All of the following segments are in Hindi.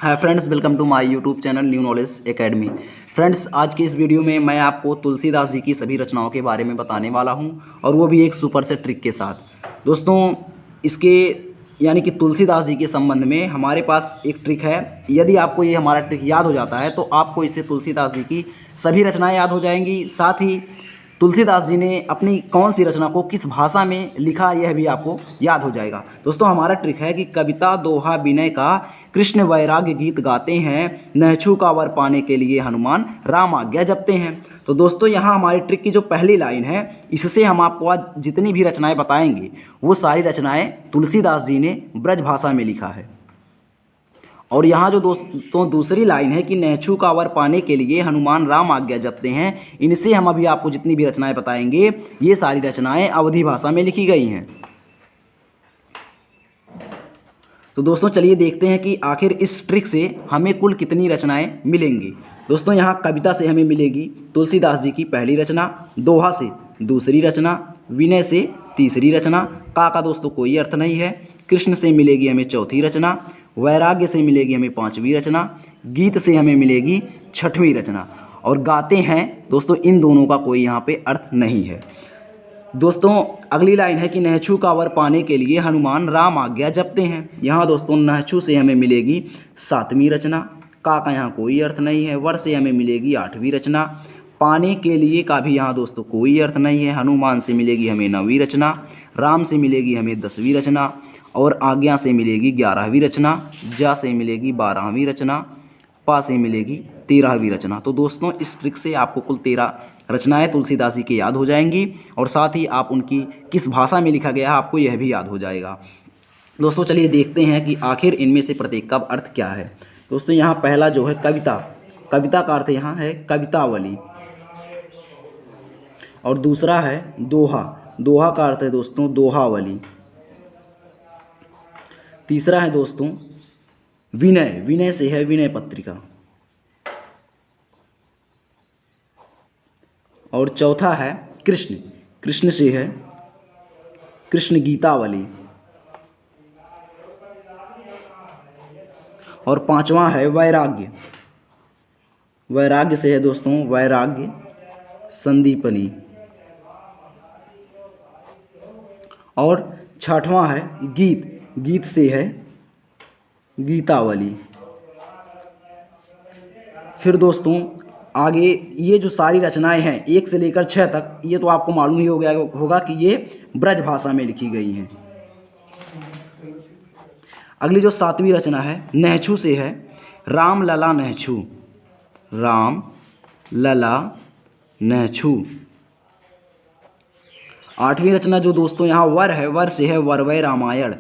Hi friends, welcome to my YouTube channel new knowledge academy. Friends, आज की इस वीडियो में मैं आपको तुलसीदास जी की सभी रचनाओं के बारे में बताने वाला हूं, और वो भी एक सुपर से ट्रिक के साथ। दोस्तों, इसके यानी कि तुलसीदास जी के संबंध में हमारे पास एक ट्रिक है। यदि आपको ये हमारा ट्रिक याद हो जाता है तो आपको इससे तुलसीदास जी की सभी रचनाएँ याद हो जाएंगी। साथ ही तुलसीदास जी ने अपनी कौन सी रचना को किस भाषा में लिखा, यह भी आपको याद हो जाएगा। दोस्तों, हमारा ट्रिक है कि कविता दोहा विनय का कृष्ण वैराग्य गीत गाते हैं, नहछू का वर पाने के लिए हनुमान राम आज्ञा जपते हैं। तो दोस्तों, यहाँ हमारी ट्रिक की जो पहली लाइन है, इससे हम आपको आज जितनी भी रचनाएं बताएंगे वो सारी रचनाएं तुलसीदास जी ने ब्रज भाषा में लिखा है। और यहाँ जो दोस्तों दूसरी लाइन है कि नहछू का वर पाने के लिए हनुमान राम आज्ञा जपते हैं, इनसे हम अभी आपको जितनी भी रचनाएं बताएंगे ये सारी रचनाएं अवधी भाषा में लिखी गई हैं। तो दोस्तों, चलिए देखते हैं कि आखिर इस ट्रिक से हमें कुल कितनी रचनाएं मिलेंगी। दोस्तों, यहाँ कविता से हमें मिलेगी तुलसीदास जी की पहली रचना, दोहा से दूसरी रचना, विनय से तीसरी रचना, का दोस्तों कोई अर्थ नहीं है, कृष्ण से मिलेगी हमें चौथी रचना, वैराग्य से मिलेगी हमें पांचवी रचना, गीत से हमें मिलेगी छठवीं रचना, और गाते हैं दोस्तों इन दोनों का कोई यहाँ पे अर्थ नहीं है। दोस्तों, अगली लाइन है कि नहछू का वर पाने के लिए हनुमान राम आज्ञा जपते हैं। यहाँ दोस्तों नहछू से हमें मिलेगी सातवीं रचना, का यहाँ कोई अर्थ नहीं है, वर से हमें मिलेगी आठवीं रचना, पाने के लिए का भी यहाँ दोस्तों कोई अर्थ नहीं है, हनुमान से मिलेगी हमें नौवीं रचना, राम से मिलेगी हमें 10वीं रचना, और आज्ञा से मिलेगी 11वीं रचना, जा से मिलेगी 12वीं रचना, पा से मिलेगी 13वीं रचना। तो दोस्तों, इस ट्रिक से आपको कुल 13 रचनाएं तुलसीदास जी की याद हो जाएंगी, और साथ ही आप उनकी किस भाषा में लिखा गया है आपको यह भी याद हो जाएगा। दोस्तों, चलिए देखते हैं कि आखिर इनमें से प्रत्येक का अर्थ क्या है। दोस्तों, यहाँ पहला जो है कविता, कविता का अर्थ यहाँ है कवितावली, और दूसरा है दोहा, दोहा का अर्थ है दोस्तों दोहावली, तीसरा है दोस्तों विनय, विनय से है विनय पत्रिका, और चौथा है कृष्ण, कृष्ण से है कृष्ण गीतावली, और पांचवा है वैराग्य, वैराग्य से है दोस्तों वैराग्य संदीपनी, और छठवां है गीत, गीत से है गीतावली। फिर दोस्तों आगे ये जो सारी रचनाएं हैं 1 से लेकर 6 तक, ये तो आपको मालूम ही हो गया होगा कि ये ब्रज भाषा में लिखी गई हैं। अगली जो 7वीं रचना है नहछू से है राम लला नहछू, राम लला नहछू। 8वीं रचना जो दोस्तों यहाँ वर है, वर से है वरवै रामायण,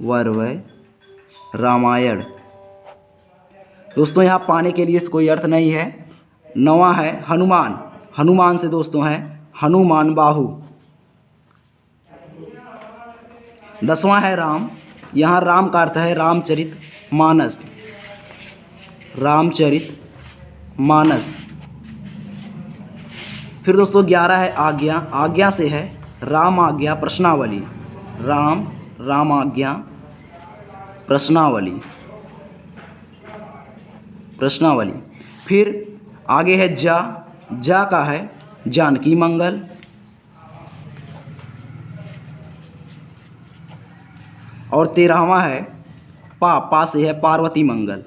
वरवै रामायण। दोस्तों, यहाँ पाने के लिए कोई अर्थ नहीं है। 9वां है हनुमान, हनुमान से दोस्तों है हनुमान बाहु। 10वां है राम, यहाँ राम का अर्थ है रामचरित मानस, रामचरित मानस। फिर दोस्तों 11 है आज्ञा, आज्ञा से है राम आज्ञा प्रश्नावली, राम राम आज्ञा प्रश्नावली, प्रश्नावली। फिर आगे है जा, जा का है जानकी मंगल, और 13वां है पा, पा से है पार्वती मंगल।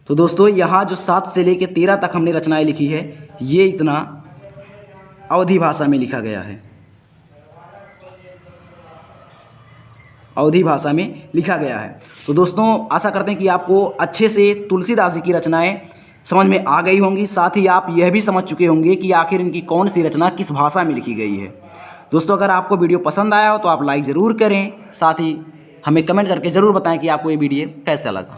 तो दोस्तों, यहाँ जो 7 से लेकर 13 तक हमने रचनाएं लिखी है, ये इतना अवधी भाषा में लिखा गया है, अवधी भाषा में लिखा गया है। तो दोस्तों, आशा करते हैं कि आपको अच्छे से तुलसीदास जी की रचनाएं समझ में आ गई होंगी। साथ ही आप यह भी समझ चुके होंगे कि आखिर इनकी कौन सी रचना किस भाषा में लिखी गई है। दोस्तों, अगर आपको वीडियो पसंद आया हो तो आप लाइक ज़रूर करें, साथ ही हमें कमेंट करके ज़रूर बताएं कि आपको ये वीडियो कैसा लगा।